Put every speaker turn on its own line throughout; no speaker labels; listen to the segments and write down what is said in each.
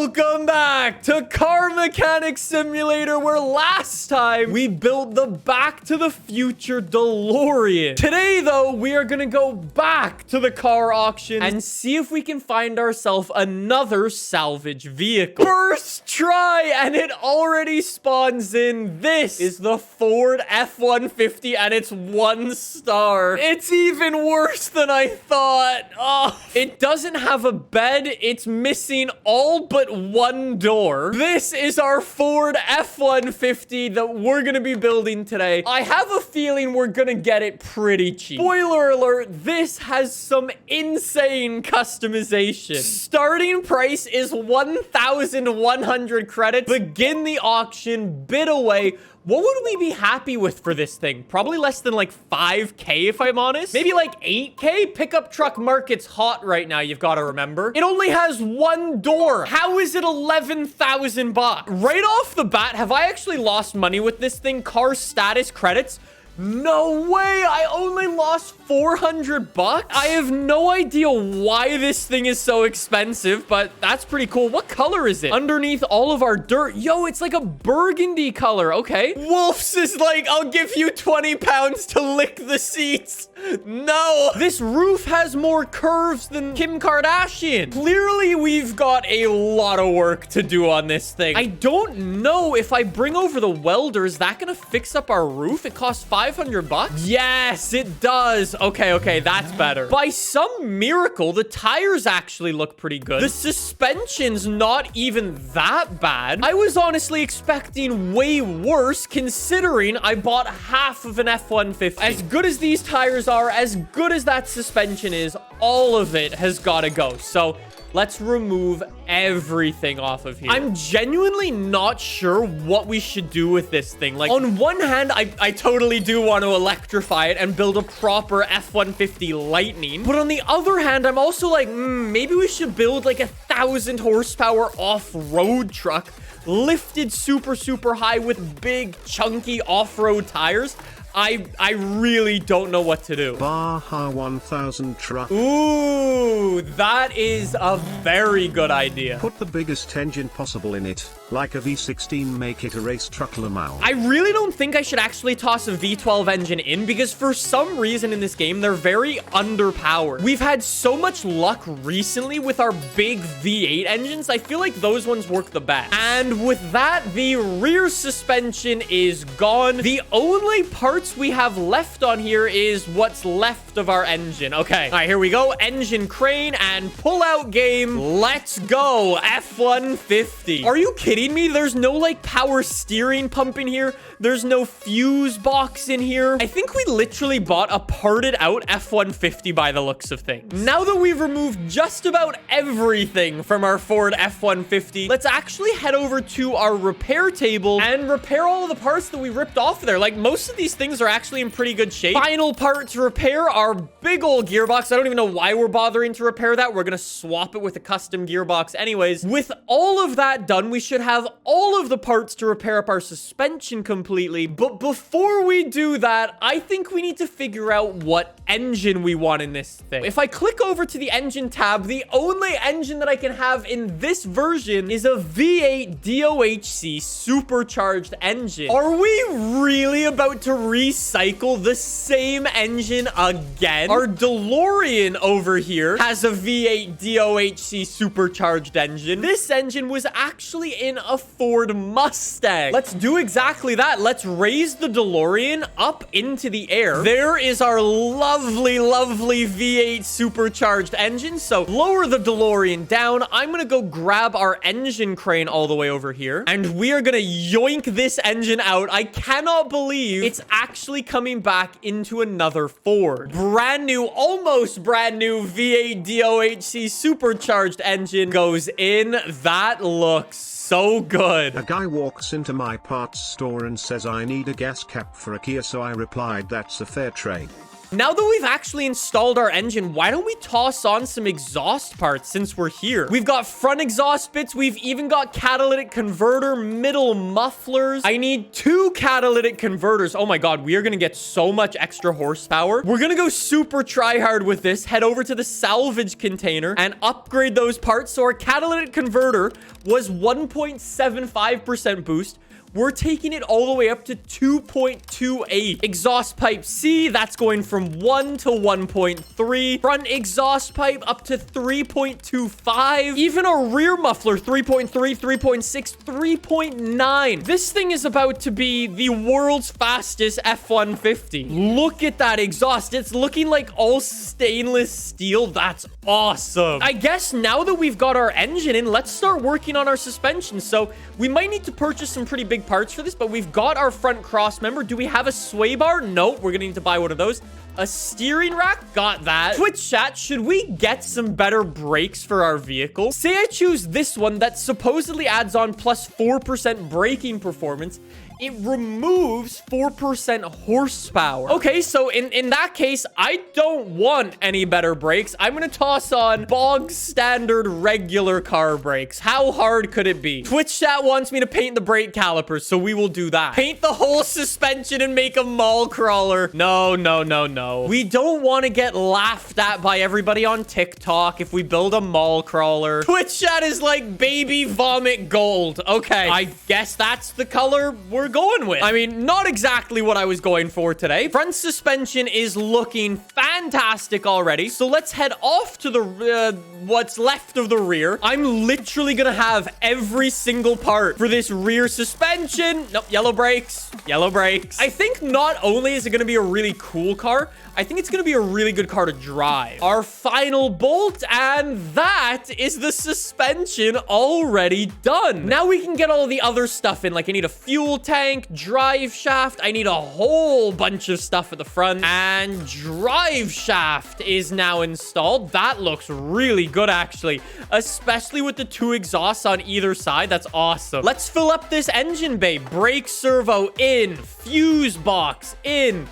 Welcome back to Car Mechanic Simulator, where last time we built the Back to the Future DeLorean. Today, though, we are gonna go back to the car auction and see if we can find ourselves another salvage vehicle. First try, and it already spawns in. This is the Ford F-150, and it's 1 star. It's even worse than I thought. Oh, it doesn't have a bed. It's missing all but 1 door. This is our Ford F-150 that we're gonna be building today. I have a feeling we're gonna get it pretty cheap. Spoiler alert, this has some insane customization. Starting price is 1,100 credits. Begin the auction, bid away. What would we be happy with for this thing? Probably less than like 5K if I'm honest. Maybe like 8K? Pickup truck market's hot right now, you've got to remember. It only has 1 door. How is it 11,000 bucks? Right off the bat, have I actually lost money with this thing? Car status credits? No way! I only lost 400 bucks? I have no idea why this thing is so expensive, but that's pretty cool. What color is it? Underneath all of our dirt. Yo, it's like a burgundy color. Okay. Wolf's is like, I'll give you 20 pounds to lick the seats. No. This roof has more curves than Kim Kardashian. Clearly, we've got a lot of work to do on this thing. I don't know if I bring over the welder, is that gonna fix up our roof? It costs 500 bucks? Yes, it does. Okay, that's better. By some miracle, the tires actually look pretty good. The suspension's not even that bad. I was honestly expecting way worse considering I bought half of an F-150. As good as these tires are, as good as that suspension is, all of it has got to go. So let's remove everything off of here. I'm genuinely not sure what we should do with this thing. Like, on one hand, I totally do want to electrify it and build a proper F-150 Lightning. But on the other hand, I'm also like, maybe we should build like 1,000 horsepower off-road truck lifted super high with big, chunky off-road tires. I really don't know what to do.
Baja 1000 truck.
Ooh, that is a very good idea.
Put the biggest engine possible in it, like a V16, make it a race truck Lamau.
I really don't think I should actually toss a V12 engine in because for some reason in this game, they're very underpowered. We've had so much luck recently with our big V8 engines. I feel like those ones work the best. And with that, the rear suspension is gone. The only part we have left on here is what's left of our engine. Okay, all right, here we go. Engine crane and pull out game. Let's go. F-150. Are you kidding me? There's no like power steering pump in here. There's no fuse box in here. I think we literally bought a parted out F-150 by the looks of things. Now that we've removed just about everything from our Ford F-150, let's actually head over to our repair table and repair all of the parts that we ripped off there. Like, most of these things are actually in pretty good shape. Final part to repair, our big old gearbox. I don't even know why we're bothering to repair that. We're gonna swap it with a custom gearbox anyways. With all of that done, we should have all of the parts to repair up our suspension completely. But before we do that, I think we need to figure out what engine we want in this thing. If I click over to the engine tab, the only engine that I can have in this version is a V8 DOHC supercharged engine. Are we really about to recycle the same engine again? Our DeLorean over here has a V8 DOHC supercharged engine. This engine was actually in a Ford Mustang. Let's do exactly that. Let's raise the DeLorean up into the air. There is our lovely V8 supercharged engine. So lower the DeLorean down. I'm gonna go grab our engine crane all the way over here, and we are gonna yoink this engine out. I cannot believe it's actually coming back into another Ford. Brand new, almost brand new V8 DOHC supercharged engine goes in. That looks so good.
A guy walks into my parts store and says I need a gas cap for a Kia, so I replied that's a fair trade.
Now that we've actually installed our engine, why don't we toss on some exhaust parts since we're here? We've got front exhaust bits. We've even got catalytic converter, middle mufflers. I need 2 catalytic converters. Oh my God, we are going to get so much extra horsepower. We're going to go super try hard with this, head over to the salvage container and upgrade those parts. So our catalytic converter was 1.75% boost. We're taking it all the way up to 2.28. Exhaust pipe C, that's going from 1 to 1.3. Front exhaust pipe up to 3.25. Even our rear muffler, 3.3, 3.6, 3.9. This thing is about to be the world's fastest F150. Look at that exhaust. It's looking like all stainless steel. That's awesome. I guess now that we've got our engine in, let's start working on our suspension. So we might need to purchase some pretty big parts for this, but we've got our front cross member. Do we have a sway bar? Nope. We're gonna need to buy one of those. A steering rack? Got that. Twitch chat, should we get some better brakes for our vehicle? Say I choose this one that supposedly adds on plus 4% braking performance. It removes 4% horsepower. Okay, so in that case, I don't want any better brakes. I'm gonna toss on bog standard regular car brakes. How hard could it be? Twitch chat wants me to paint the brake calipers, so we will do that. Paint the whole suspension and make a mall crawler. No, no, no, no. We don't want to get laughed at by everybody on TikTok if we build a mall crawler. Twitch chat is like baby vomit gold. Okay, I guess that's the color we're going with. I mean, not exactly what I was going for today. Front suspension is looking fantastic already. So let's head off to the what's left of the rear. I'm literally gonna have every single part for this rear suspension. Nope, yellow brakes. Yellow brakes. I think not only is it gonna be a really cool car, I think it's gonna be a really good car to drive. Our final bolt, and that is the suspension already done. Now we can get all the other stuff in. Like, I need a fuel tank, drive shaft. I need a whole bunch of stuff at the front. And drive shaft is now installed. That looks really good, actually. Especially with the 2 exhausts on either side. That's awesome. Let's fill up this engine bay. Brake servo in. Fuse box in.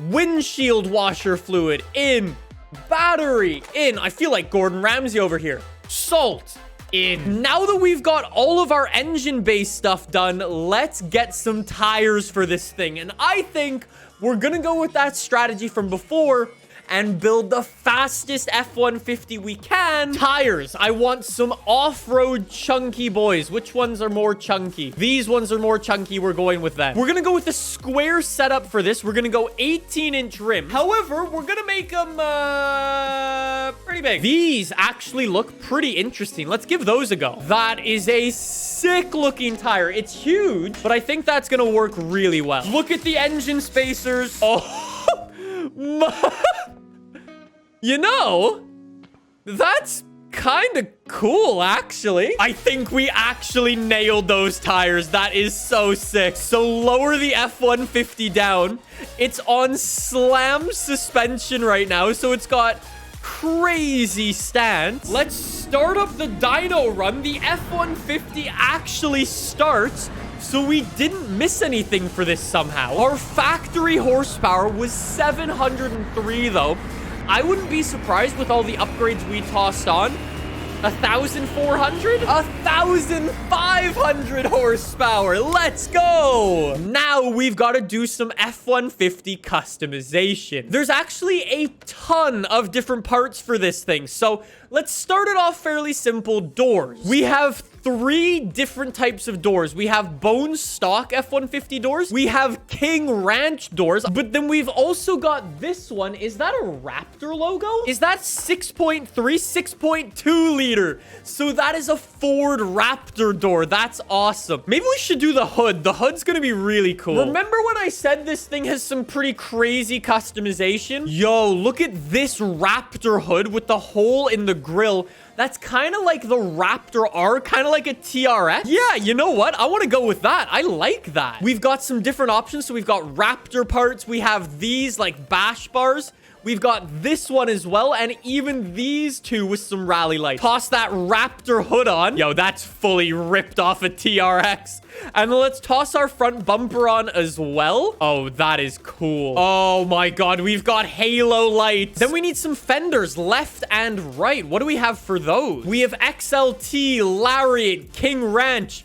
Windshield washer fluid in. Battery in. I feel like Gordon Ramsay over here. Salt in. Now that we've got all of our engine base stuff done, let's get some tires for this thing. And I think we're gonna go with that strategy from before and build the fastest F150 we can. Tires. I want some off-road chunky boys. Which ones are more chunky? These ones are more chunky. We're going with them. We're gonna go with the square setup for this. We're gonna go 18-inch rim. However, we're gonna make them pretty big. These actually look pretty interesting. Let's give those a go. That is a sick-looking tire. It's huge, but I think that's gonna work really well. Look at the engine spacers. Oh, my... You know, that's kind of cool, actually. I think we actually nailed those tires. That is so sick. So lower the F150 down. It's on slam suspension right now, so it's got crazy stance. Let's start up the dyno run. The F150 actually starts, so we didn't miss anything for this somehow. Our factory horsepower was 703, though. I wouldn't be surprised with all the upgrades we tossed on. 1,400? 1,500 horsepower. Let's go. Now we've got to do some F150 customization. There's actually a ton of different parts for this thing. So let's start it off fairly simple. Doors. We have 3 different types of doors. We have bone stock F150 doors. We have King Ranch doors. But then we've also got this one. Is that a Raptor logo? Is that 6.3, 6.2 liter? So that is a Ford Raptor door. That's awesome. Maybe we should do the hood. The hood's gonna be really cool. Remember when I said this thing has some pretty crazy customization? Yo, look at this Raptor hood with the hole in the grill. That's kind of like the Raptor R, kind of like a TRX. Yeah, you know what? I want to go with that. I like that. We've got some different options. So we've got Raptor parts. We have these like bash bars. We've got this one as well, and even these two with some rally lights. Toss that Raptor hood on. Yo, that's fully ripped off a TRX. And then let's toss our front bumper on as well. Oh, that is cool. Oh my god, we've got halo lights. Then we need some fenders left and right. What do we have for those? We have XLT, Lariat, King Ranch.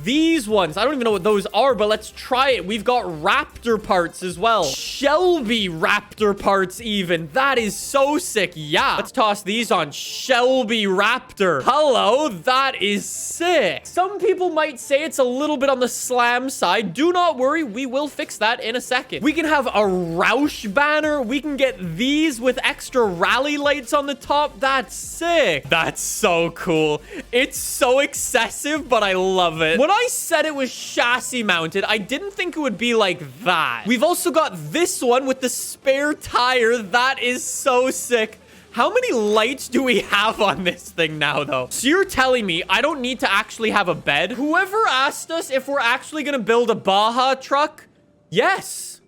These ones, I don't even know what those are, but let's try it. We've got Raptor parts as well. Shelby Raptor parts even. That is so sick. Yeah. Let's toss these on. Shelby Raptor. Hello. That is sick. Some people might say it's a little bit on the slam side. Do not worry. We will fix that in a second. We can have a Roush banner. We can get these with extra rally lights on the top. That's sick. That's so cool. It's so excessive, but I love it. When I said it was chassis mounted, I didn't think it would be like that. We've also got this one with the spare tire. That is so sick. How many lights do we have on this thing now, though? So you're telling me I don't need to actually have a bed? Whoever asked us if we're actually going to build a Baja truck, yes.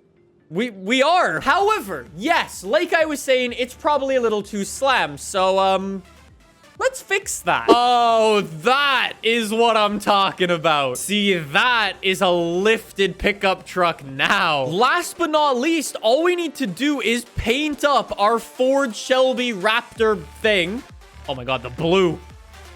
We are. However, yes, like I was saying, it's probably a little too slam. So, let's fix that. Oh, that is what I'm talking about. See, that is a lifted pickup truck now. Last but not least, all we need to do is paint up our Ford Shelby Raptor thing. Oh my god, the blue.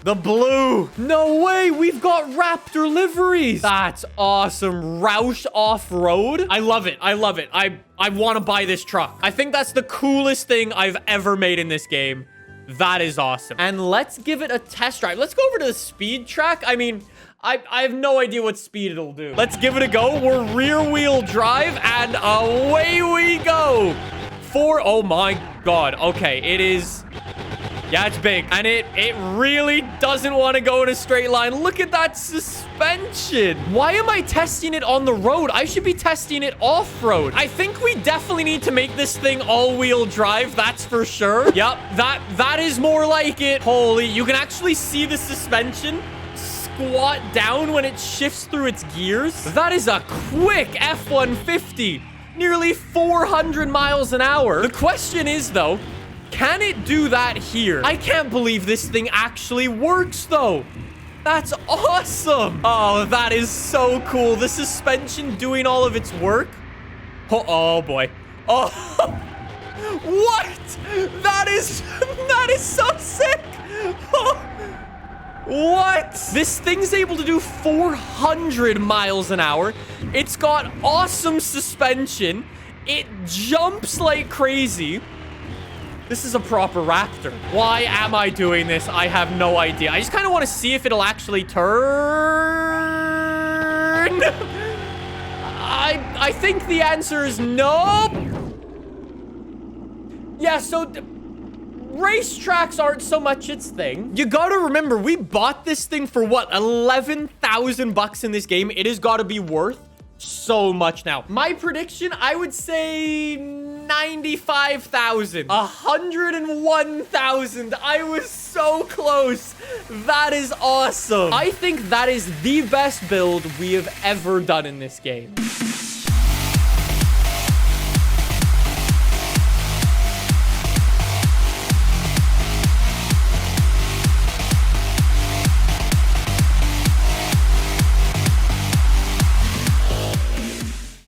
The blue. No way. We've got Raptor liveries. That's awesome. Roush off-road. I love it. I love it. I want to buy this truck. I think that's the coolest thing I've ever made in this game. That is awesome. And let's give it a test drive. Let's go over to the speed track. I mean, I have no idea what speed it'll do. Let's give it a go. We're rear wheel drive and away we go. Oh my god. Okay, it is... Yeah, it's big. And it really doesn't want to go in a straight line. Look at that suspension. Why am I testing it on the road? I should be testing it off-road. I think we definitely need to make this thing all-wheel drive. That's for sure. Yep, that is more like it. Holy, you can actually see the suspension squat down when it shifts through its gears. That is a quick F150. Nearly 400 miles an hour. The question is, though, can it do that here? I can't believe this thing actually works, though. That's awesome. Oh, that is so cool. The suspension doing all of its work. Oh boy. Oh, what? That is so sick. Oh. What? This thing's able to do 400 miles an hour. It's got awesome suspension. It jumps like crazy. This is a proper Raptor. Why am I doing this? I have no idea. I just kind of want to see if it'll actually turn. I think the answer is no. Yeah, so racetracks aren't so much its thing. You gotta remember, we bought this thing for what? 11,000 bucks in this game. It has got to be worth so much now. My prediction, I would say 95,000. 101,000. I was so close. That is awesome. I think that is the best build we have ever done in this game.